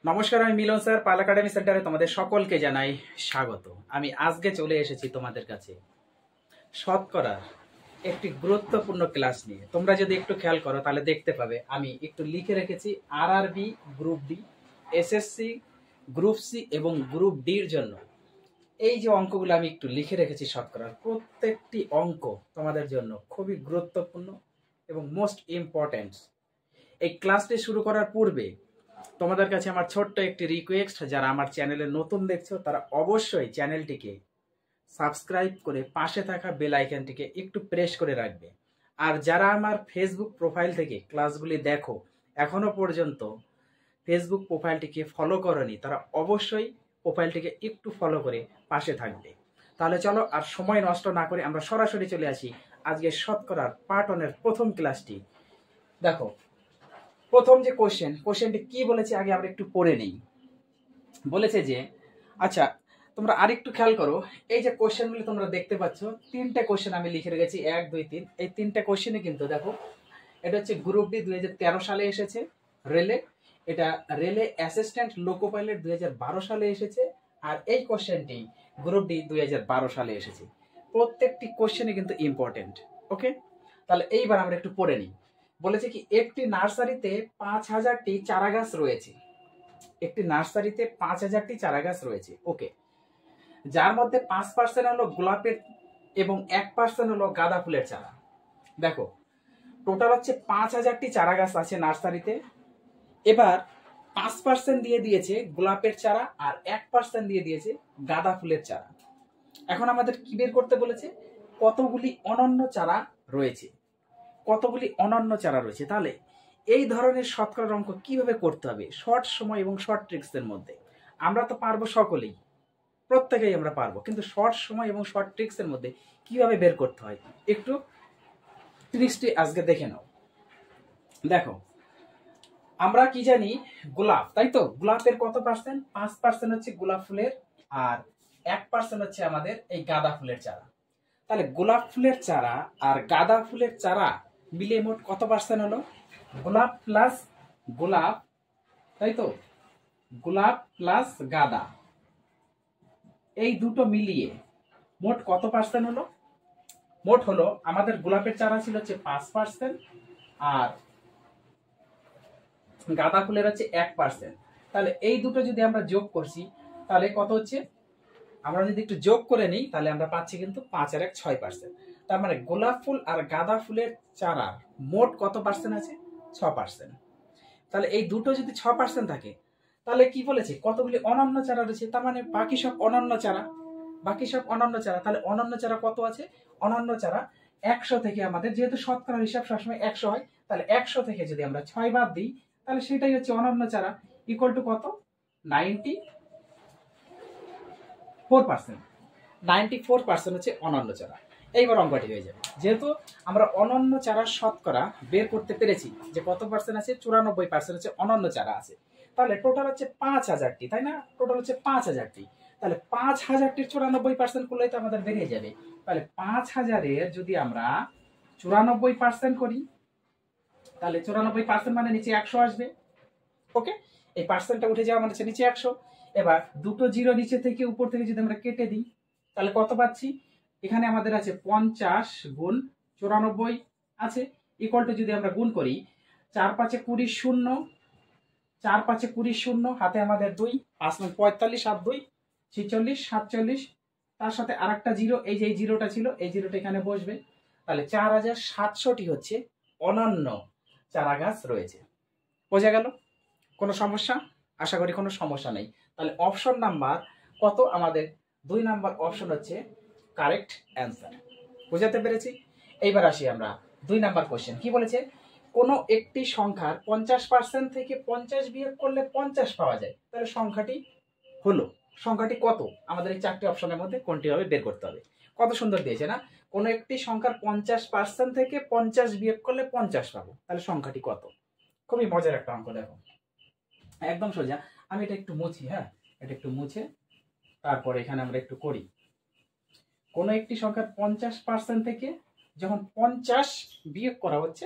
নমস্কার, আমি মিলন স্যার, পাল একাডেমি সেন্টারে তোমাদের সকলকে জানাই স্বাগত। আমি আজকে চলে এসেছি তোমাদের কাছে শতকরার একটি গুরুত্বপূর্ণ ক্লাস নিয়ে। তোমরা যদি একটু খেয়াল করো তাহলে দেখতে পাবে আমি একটু লিখে রেখেছি RRB, group D, SSC, group C এবং গ্রুপ ডির জন্য এই যে অঙ্কগুলো আমি একটু লিখে রেখেছি শতকরার প্রত্যেকটি অঙ্ক তোমাদের জন্য খুবই গুরুত্বপূর্ণ এবং মোস্ট ইম্পর্ট্যান্ট। এই ক্লাসটি শুরু করার পূর্বে তোমাদের কাছে আমার ছোট্ট একটি রিকোয়েস্ট, যারা আমার চ্যানেলে নতুন দেখছো তারা অবশ্যই চ্যানেলটিকে সাবস্ক্রাইব করে পাশে থাকা বেল আইকনটিকে একটু প্রেস করে রাখবে। আর যারা আমার ফেসবুক প্রোফাইল থেকে ক্লাসগুলি দেখো এখনো পর্যন্ত ফেসবুক প্রোফাইলটিকে ফলো করনি, তারা অবশ্যই প্রোফাইলটিকে একটু ফলো করে পাশে থাকবে। তাহলে চলো আর সময় নষ্ট না করে আমরা সরাসরি চলে আসি আজকে শতকরার পার্ট 1 এর প্রথম ক্লাসটি। দেখো প্রথম যে কোশ্চেনটি কি বলেছে আগে আমরা একটু পড়ে নেই। বলেছে যে আচ্ছা তোমরা আরেকটু খেয়াল করো, এই যে কোশ্চেনগুলি তোমরা দেখতে পাচ্ছ, তিনটে কোশ্চেন আমি লিখে রেখেছি 1, 2, 3। এই তিনটে কোশ্চেনে কিন্তু দেখো এটা হচ্ছে গ্রুপ ডি 2013 সালে এসেছে রেলে, এটা রেলে অ্যাসিস্ট্যান্ট লোকো পাইলট 2012 সালে এসেছে, আর এই কোশ্চেনটি গ্রুপ ডি 2012 সালে এসেছে। প্রত্যেকটি কোশ্চেনে কিন্তু ইম্পর্টেন্ট। ওকে, তাহলে এইবার আমরা একটু পড়ে নিই। বলেছে কি একটি নার্সারিতে 5000টি চারা গাছ রয়েছে। একটি নার্সারিতে 5000টি চারা গাছ রয়েছে। ওকে, যার মধ্যে 5% হলো গোলাপের এবং 1% হলো গাঁদা ফুলের চারা। দেখো টোটাল হচ্ছে 5000টি চারা গাছ আছে নার্সারিতে। এবার 5% দিয়ে দিয়েছে গোলাপের চারা আর 1% দিয়ে দিয়েছে গাঁদা ফুলের চারা। এখন আমাদের কি বের করতে বলেছে, কতগুলি অনন্য চারা রয়েছে, কতগুলি অনন্য চারা রয়েছে। তাহলে এই ধরনের শতকরার অঙ্ক কিভাবে করতে হবে শর্ট সময় এবং শর্ট ট্রিক্সের মধ্যে? আমরা তো পারবো, সকলেই প্রত্যেকেই আমরা পারবো, কিন্তু শর্ট সময় এবং শর্ট ট্রিক্সের মধ্যে কিভাবে বের করতে হয় একটু ট্রিক্সটি আজকে দেখে নাও। দেখো আমরা কি জানি, গোলাপ, তাই তো? গোলাপের কত পার্সেন্ট? 5% হচ্ছে গোলাপ ফুলের আর 1% হচ্ছে আমাদের এই গাঁদা ফুলের চারা। তাহলে গোলাপ ফুলের চারা আর গাঁদা ফুলের চারা মিলিয়ে মোট কত পার্সেন্ট হলো? গোলাপ প্লাস গোলাপ, তাই তো, গোলাপ প্লাস গাঁদা, এই দুটো মিলিয়ে মোট কত পার্সেন্ট হলো? মোট হলো আমাদের গোলাপের চারা ছিল হচ্ছে 5% আর গাঁদা ফুলের হচ্ছে 1%। তাহলে এই দুটো যদি আমরা যোগ করছি তাহলে কত হচ্ছে? আমরা যদি একটু যোগ করে নিই তাহলে আমরা পাচ্ছি কিন্তু 5 আর 1 6%। তার মানে গোলাপ ফুল আর গাঁদা ফুলের চারা মোট কত পার্সেন্ট আছে? 6%। তাহলে এই দুটো যদি 6% থাকে তাহলে কি বলেছে, কতগুলি অনন্য চারা রয়েছে, তার মানে বাকি সব অনন্য চারা, বাকি সব অনন্য চারা। তাহলে অনন্য চারা কত আছে? অনন্য চারা 100 থেকে আমাদের, যেহেতু শতকরার হিসাব সবসময় 100 হয়, তাহলে 100 থেকে যদি আমরা 6 বাদ দিই তাহলে সেটাই হচ্ছে অনন্য চারা, ইকুয়াল টু কত? 94%। 94% হচ্ছে অনন্য চারা। এইবার অঙ্কটি হয়ে যাবে, যেহেতু আমরা অনন্য চারার শতকরা বের করতে পেরেছি যে কত পার্সেন্ট আছে, 94% হচ্ছে অনন্য চারা আছে। তাহলে টোটাল হচ্ছে 5000টি, তাই না? টোটাল হচ্ছে 5000টি। তাহলে 5000টির 94% করলেই তো আমাদের বেরিয়ে যাবে। তাহলে 5000-এর যদি আমরা 94% করি তাহলে 94% মানে নিচে 100 আসবে। ওকে, এই পার্সেন্টটা উঠে যাওয়া মানে হচ্ছে নিচে 100। এবার দুটো জিরো নিচে থেকে উপর থেকে যদি আমরা কেটে দিই তাহলে কত পাচ্ছি? এখানে আমাদের আছে 50 গুণ 94 আছে, ইকুয়াল টু যদি আমরা গুণ করি 4 5 20 শূন্য, 4 5 20 শূন্য, হাতে আমাদের 2, 5 9 45, 7 2 46, 47, তার সাথে আরেকটা জিরো, এই যে এই জিরোটা ছিল এই জিরোটা এখানে বসবে। তাহলে 4700টি হচ্ছে অনন্য চারা গাছ রয়েছে। বোঝা গেল? কোনো সমস্যা? আশা করি কোনো সমস্যা নেই। তাহলে অপশন নাম্বার কত আমাদের? 2 নাম্বার অপশন হচ্ছে কারেক্ট অ্যান্সার। বুঝাতে পেরেছি? এইবার আসি আমরা 2 নাম্বার কোশ্চেন। কি বলেছে, কোনো একটি সংখ্যার 50% থেকে 50 বিয়োগ করলে 50 পাওয়া যায়। তাহলে সংখ্যাটি হলো, সংখ্যাটি কত? আমাদের এই 4টি অপশনের মধ্যে কোনটি হবে বের করতে হবে। কত সুন্দর দিয়েছে না? কোনো একটি সংখ্যার 50% থেকে 50 বিয়োগ করলে 50 পাবো, তাহলে সংখ্যাটি কত? খুবই মজার একটা অঙ্ক। দেখো একদম সোজা। আমি এটা একটু মুছি, হ্যাঁ এটা একটু মুছে তারপরে এখানে আমরা একটু করি। কোনো একটি সংখ্যার 50% থেকে যখন 50 বিয়োগ করা হচ্ছে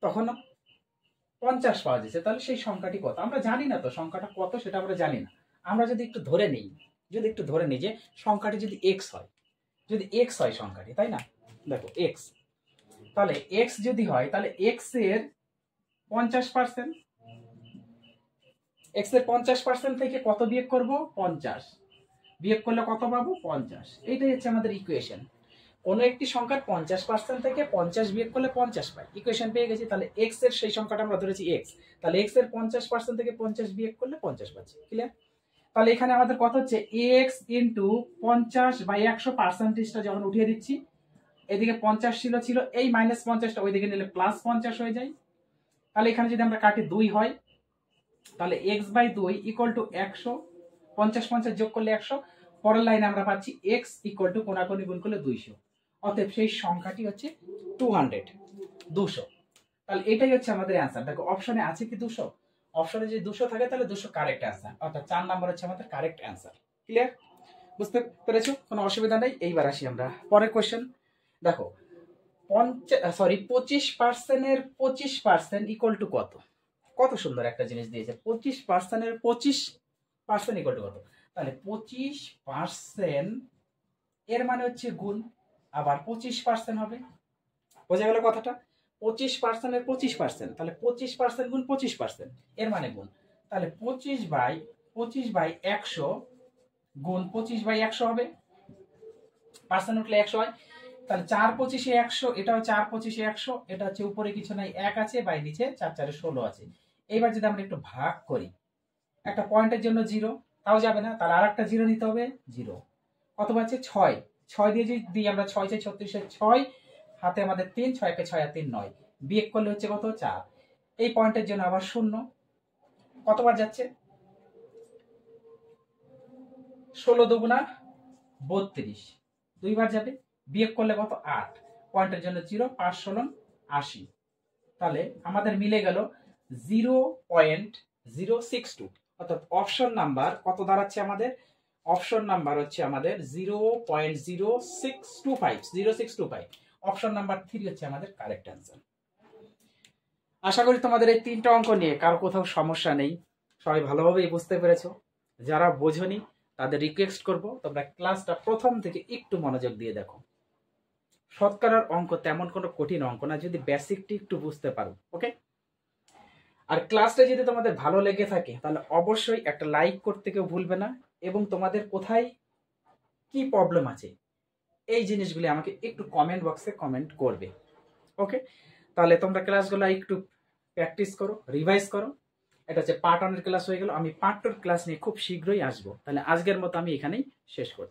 তখন 50 পাওয়া যাচ্ছে, তাহলে সেই সংখ্যাটি কত? আমরা জানি না তো সংখ্যাটা কত, সেটা আমরা জানি না। আমরা যদি একটু ধরে নিই, যে সংখ্যাটি যদি এক্স হয়, যদি এক্স হয় সংখ্যাটি, তাই না? দেখো এক্স, তাহলে এক্স যদি হয় তাহলে এক্স এর 50%, এক্স এর 50% থেকে কত বিয়োগ করব? 50। বিয়োগ করলে কত পাবো? 50। এইটাই হচ্ছে আমাদের ইকুয়েশন। কোনো একটি সংখ্যার 50% থেকে 50 বিয়োগ করলে 50 পাই। ইকুয়েশন পেয়ে গেছি। তাহলে এক্স এর সেই সংখ্যাটা আমরা ধরেছি এক্স, তাহলে এক্স এর 50% থেকে 50 বিয়োগ করলে 50 পাচ্ছি। ক্লিয়ার? তাহলে এখানে আমাদের কত হচ্ছে? এক্স ইন্টু 50/100 পার্সেন্টেজটা যখন উঠিয়ে দিচ্ছি, এদিকে 50 ছিল এই -50টা ওইদিকে নিলে +50 হয়ে যায়। তাহলে এখানে যদি আমরা কাটি 2 হয়, তাহলে x/2 ইকুয়াল টু 100, 50 যোগ করলে 100। পরের লাইনে আমরা পাচ্ছি x ইকুয়াল টু কোনাকুনি গুণ করলে 200। অতএব সেই সংখ্যাটি হচ্ছে 200। তাহলে এটাই হচ্ছে আমাদের অ্যান্সার। দেখো অপশনে আছে কি 200? অপশনে যদি 200 থাকে তাহলে 200 কারেক্ট অ্যান্সার, অর্থাৎ 4 নাম্বার হচ্ছে আমাদের কারেক্ট অ্যান্সার। ক্লিয়ার? বুঝতে পেরেছো? কোনো অসুবিধা নেই। এইবার আসি আমরা পরের কোশ্চেন। দেখো 25% এর 25% ইকুয়াল টু কত? কত সুন্দর একটা জিনিস দিয়েছে। 25% এর 25% ইকুয়াল টু কত? তাহলে 25% এর মানে হচ্ছে গুণ, আবার 25% হবে। বোঝা গেল কথাটা? 25% এর 25%, তাহলে 25% গুণ 25% এর মানে গুণ। তাহলে 25/100 গুণ 25/100 হবে। পার্সেন্ট উঠলে 100 হয়। তাহলে 4×25 100, এটাও 4×25 100, এটা হচ্ছে উপরে কিছু নাই 1 আছে, বাই নিচে 4×4 16 আছে। এইবার যদি আমরা একটু ভাগ করি, একটা পয়েন্টের জন্য 0, তাও যাবে না, তাহলে আরেকটা 0 নিতে হবে, 0। কত পাচ্ছে? 6। 6 দিয়ে যদি দিই আমরা 6 6 36 6, হাতে আমাদের 3, 6 কে 6 আর 3 9, বিয়োগ করলে হচ্ছে কত? 4। এই পয়েন্টের জন্য আবার 0, কতবার যাচ্ছে? 16 দুগুণা 32, দুইবার যাবে, বিয়োগ করলে কত? 8। পয়েন্টের জন্য 0, 5 16 80। তাহলে আমাদের মিলে গেল 0.062, অর্থাৎ অপশন নাম্বার কত দাঁড়াচ্ছে আমাদের? অপশন নাম্বার হচ্ছে আমাদের 0.0625। অপশন নাম্বার 3 হচ্ছে আমাদের কারেক্ট অ্যান্সার। আশা করি তোমাদের এই 3টা অঙ্ক নিয়ে কারো কোথাও সমস্যা নেই, সবাই ভালোভাবেই বুঝতে পেরেছো। যারা বোঝনি তাদের রিকোয়েস্ট করব তোমরা ক্লাসটা প্রথম থেকে একটু মনোযোগ দিয়ে দেখো। শতকরার অঙ্ক তেমন কোনো কঠিন অঙ্ক না, যদি বেসিকটি একটু বুঝতে পারো। ওকে? আর ক্লাসটা যদি তোমাদের ভালো লেগে থাকে তাহলে অবশ্যই একটা লাইক করতে কেউ ভুলবে না, এবং তোমাদের কোথায় কি প্রবলেম আছে এই জিনিসগুলি আমাকে একটু কমেন্ট বক্সে কমেন্ট করবে। ওকে? তাহলে তোমরা ক্লাসগুলো একটু প্র্যাকটিস করো, রিভাইজ করো। এটা হচ্ছে পার্ট 1 এর ক্লাস হয়ে গেল। আমি পার্ট 2 এর ক্লাস নিয়ে খুব শীঘ্রই আসবো। তাহলে আজকের মতো আমি এখানেই শেষ করছি।